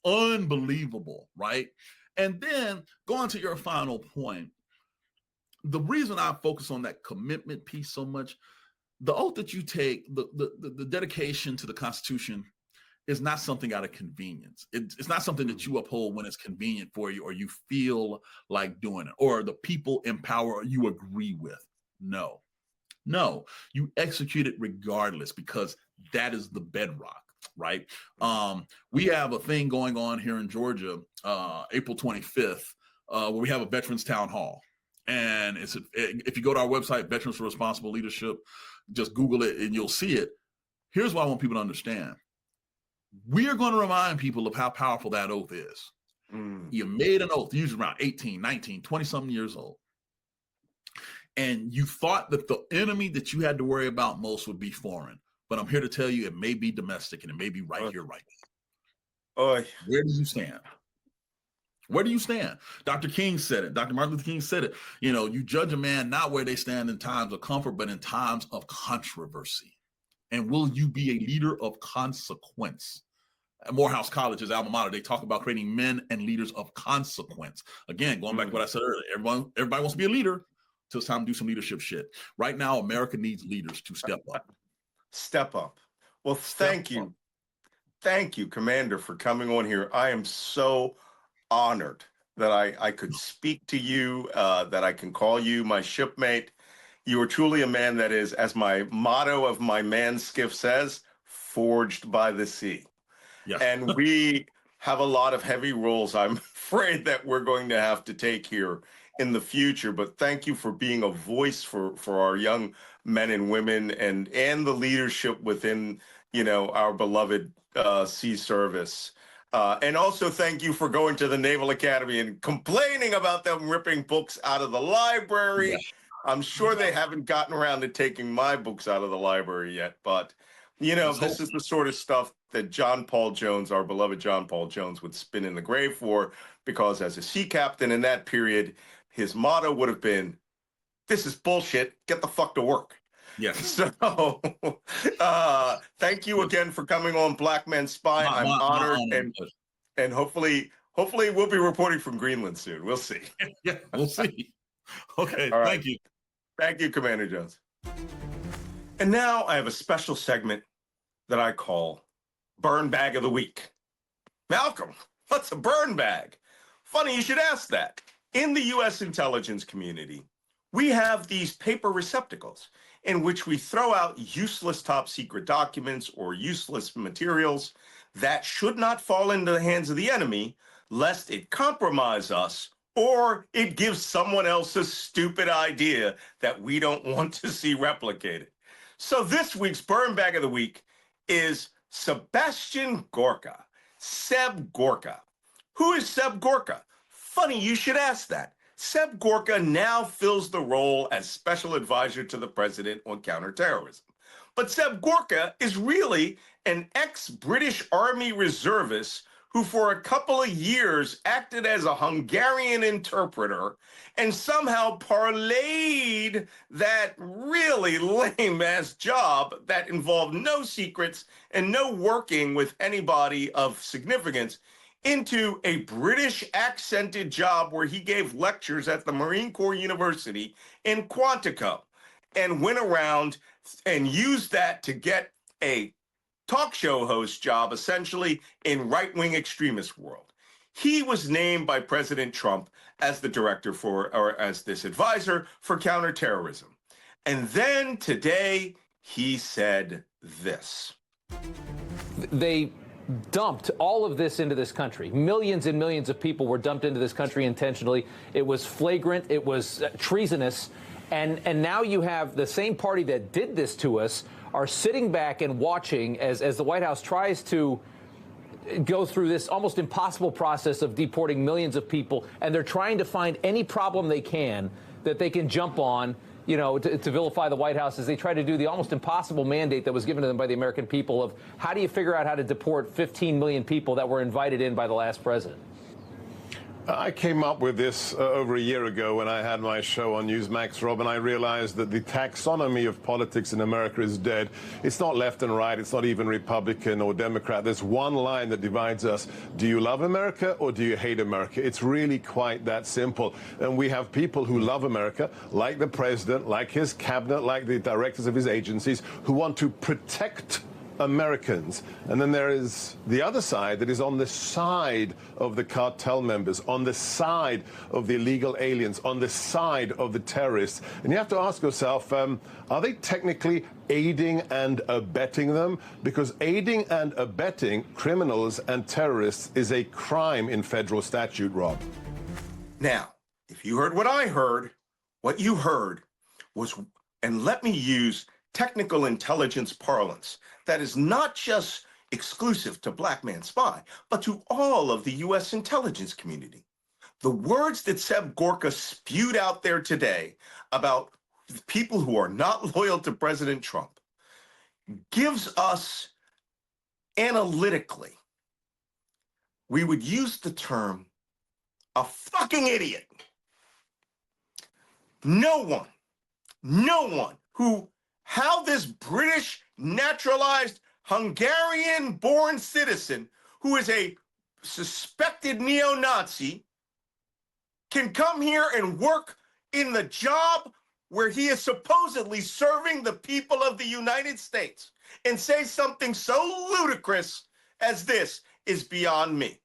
Unbelievable, right? And then going to your final point, the reason I focus on that commitment piece so much, the oath that you take, the dedication to the Constitution is not something out of convenience. It's not something that you uphold when it's convenient for you or you feel like doing it or the people in power you agree with. No, you execute it regardless because that is the bedrock, right? We have a thing going on here in Georgia, April 25th, where we have a Veterans Town Hall. And if you go to our website, Veterans for Responsible Leadership, just Google it and you'll see it. Here's what I want people to understand. We are going to remind people of how powerful that oath is. You made an oath, usually around 18, 19, 20-something years old. And you thought that the enemy that you had to worry about most would be foreign. But I'm here to tell you it may be domestic and it may be right here, right now. Where do you stand? Where do you stand? Dr. King said it. Dr. Martin Luther King said it. You judge a man not where they stand in times of comfort, but in times of controversy. And will you be a leader of consequence? At Morehouse College's alma mater, they talk about creating men and leaders of consequence. Again, going back to what I said earlier, everybody wants to be a leader till it's time to do some leadership shit. Right now, America needs leaders to step up. Step up. Well, thank you. Thank you, Commander, for coming on here. I am so honored that I could speak to you, that I can call you my shipmate. You are truly a man that is, as my motto of my man skiff says, forged by the sea. Yes. And we have a lot of heavy roles, I'm afraid, that we're going to have to take here in the future. But thank you for being a voice for our young men and women and the leadership within, our beloved sea service. And also thank you for going to the Naval Academy and complaining about them ripping books out of the library. Yeah. I'm sure they haven't gotten around to taking my books out of the library yet, but this is the sort of stuff that John Paul Jones, our beloved John Paul Jones, would spin in the grave for, because as a sea captain in that period, his motto would have been, "This is bullshit, get the fuck to work." Yes. So thank you again for coming on Black Man Spy. I'm honored, and hopefully we'll be reporting from Greenland soon. We'll see. Yeah, we'll see. Okay, all right. Thank you. Thank you, Commander Jones. And now I have a special segment that I call Burn Bag of the Week. Malcolm, what's a burn bag? Funny you should ask that. In the U.S. intelligence community, we have these paper receptacles in which we throw out useless top secret documents or useless materials that should not fall into the hands of the enemy, lest it compromise us or it gives someone else a stupid idea that we don't want to see replicated. So this week's Burn Bag of the Week is Sebastian Gorka, Seb Gorka. Who is Seb Gorka? Funny you should ask that. Seb Gorka now fills the role as special advisor to the president on counterterrorism. But Seb Gorka is really an ex-British Army reservist who for a couple of years acted as a Hungarian interpreter and somehow parlayed that really lame-ass job that involved no secrets and no working with anybody of significance into a British accented job where he gave lectures at the Marine Corps University in Quantico and went around and used that to get a talk show host job, essentially, in right-wing extremist world. He was named by President Trump as the director for, or as this advisor for counterterrorism. And then today, he said this. They dumped all of this into this country. Millions and millions of people were dumped into this country intentionally. It was flagrant. It was treasonous. And now you have the same party that did this to us are sitting back and watching as the White House tries to go through this almost impossible process of deporting millions of people. And they're trying to find any problem they can that they can jump on, you know, to vilify the White House as they try to do the almost impossible mandate that was given to them by the American people of how do you figure out how to deport 15 million people that were invited in by the last president? I came up with this over a year ago when I had my show on Newsmax, Rob, and I realized that the taxonomy of politics in America is dead. It's not left and right. It's not even Republican or Democrat. There's one line that divides us. Do you love America or do you hate America? It's really quite that simple. And we have people who love America, like the president, like his cabinet, like the directors of his agencies, who want to protect Americans. And then there is the other side that is on the side of the cartel members, on the side of the illegal aliens, on the side of the terrorists. And you have to ask yourself, are they technically aiding and abetting them? Because aiding and abetting criminals and terrorists is a crime in federal statute, Rob. Now, if you heard what I heard, what you heard was, and let me use technical intelligence parlance, that is not just exclusive to Black Man Spy, but to all of the U.S. intelligence community. The words that Seb Gorka spewed out there today about people who are not loyal to President Trump gives us analytically, we would use the term a fucking idiot. No one who, how this British naturalized Hungarian-born citizen who is a suspected neo-Nazi can come here and work in the job where he is supposedly serving the people of the United States and say something so ludicrous as this is beyond me.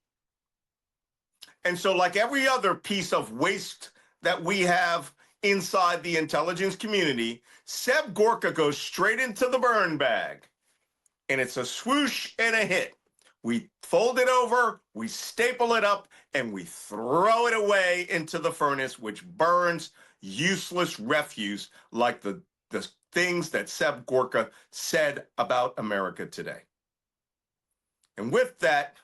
And so, like every other piece of waste that we have inside the intelligence community, Seb Gorka goes straight into the burn bag. And it's a swoosh and a hit. We fold it over, we staple it up, and we throw it away into the furnace, which burns useless refuse like the things that Seb Gorka said about America today. And with that,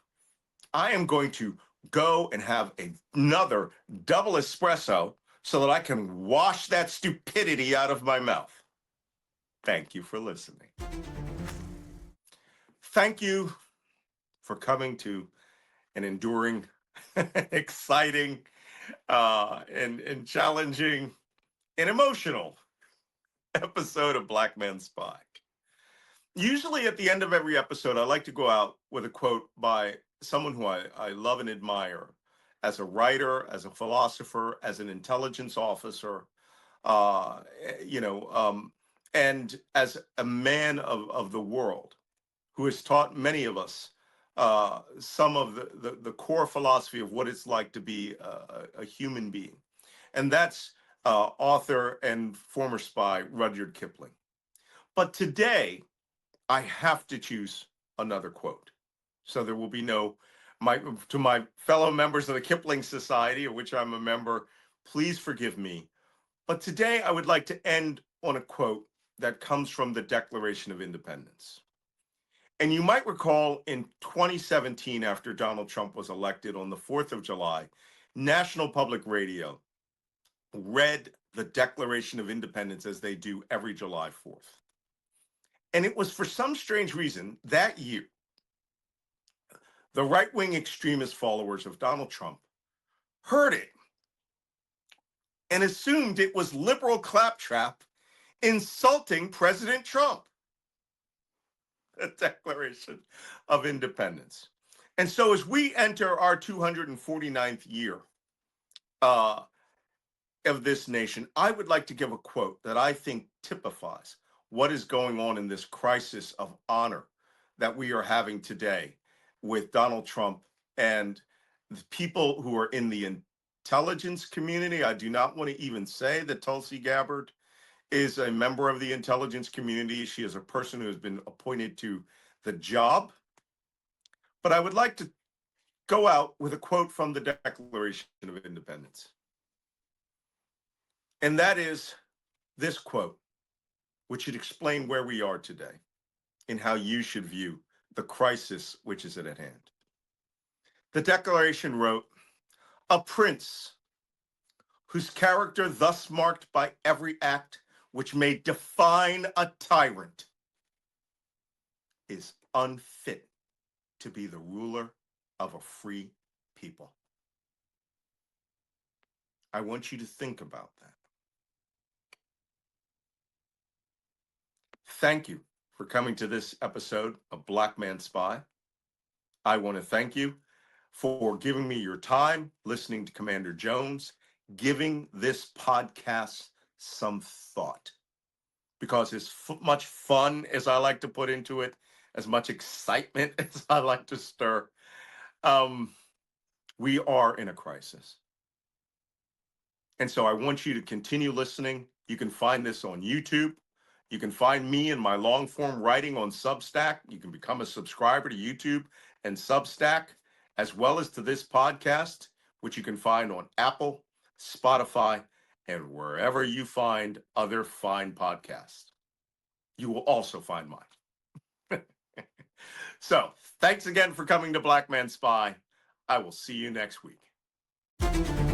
I am going to go and have another double espresso so that I can wash that stupidity out of my mouth. Thank you for listening. Thank you for coming to an enduring, exciting, and challenging and emotional episode of Black Man Spy. Usually at the end of every episode, I like to go out with a quote by someone who I love and admire as a writer, as a philosopher, as an intelligence officer, and as a man of the world who has taught many of us some of the core philosophy of what it's like to be a human being. And that's author and former spy Rudyard Kipling. But today, I have to choose another quote. So there will be no, to my fellow members of the Kipling Society, of which I'm a member, please forgive me. But today I would like to end on a quote that comes from the Declaration of Independence. And you might recall in 2017, after Donald Trump was elected on the 4th of July, National Public Radio read the Declaration of Independence as they do every July 4th. And it was for some strange reason that year, the right-wing extremist followers of Donald Trump heard it and assumed it was liberal claptrap insulting President Trump. A Declaration of Independence. And so as we enter our 249th year of this nation, I would like to give a quote that I think typifies what is going on in this crisis of honor that we are having today with Donald Trump and the people who are in the intelligence community. I do not want to even say that Tulsi Gabbard is a member of the intelligence community. She is a person who has been appointed to the job. But I would like to go out with a quote from the Declaration of Independence. And that is this quote, which should explain where we are today and how you should view the crisis which is at hand. The Declaration wrote, "A prince whose character thus marked by every act which may define a tyrant is unfit to be the ruler of a free people." I want you to think about that. Thank you for coming to this episode of Black Man Spy. I want to thank you for giving me your time, listening to Commander Jones, giving this podcast some thought. Because as much fun as I like to put into it, as much excitement as I like to stir, we are in a crisis. And so I want you to continue listening. You can find this on YouTube. You can find me in my long form writing on Substack. You can become a subscriber to YouTube and Substack, as well as to this podcast, which you can find on Apple, Spotify, and wherever you find other fine podcasts. You will also find mine. So thanks again for coming to Black Man Spy. I will see you next week.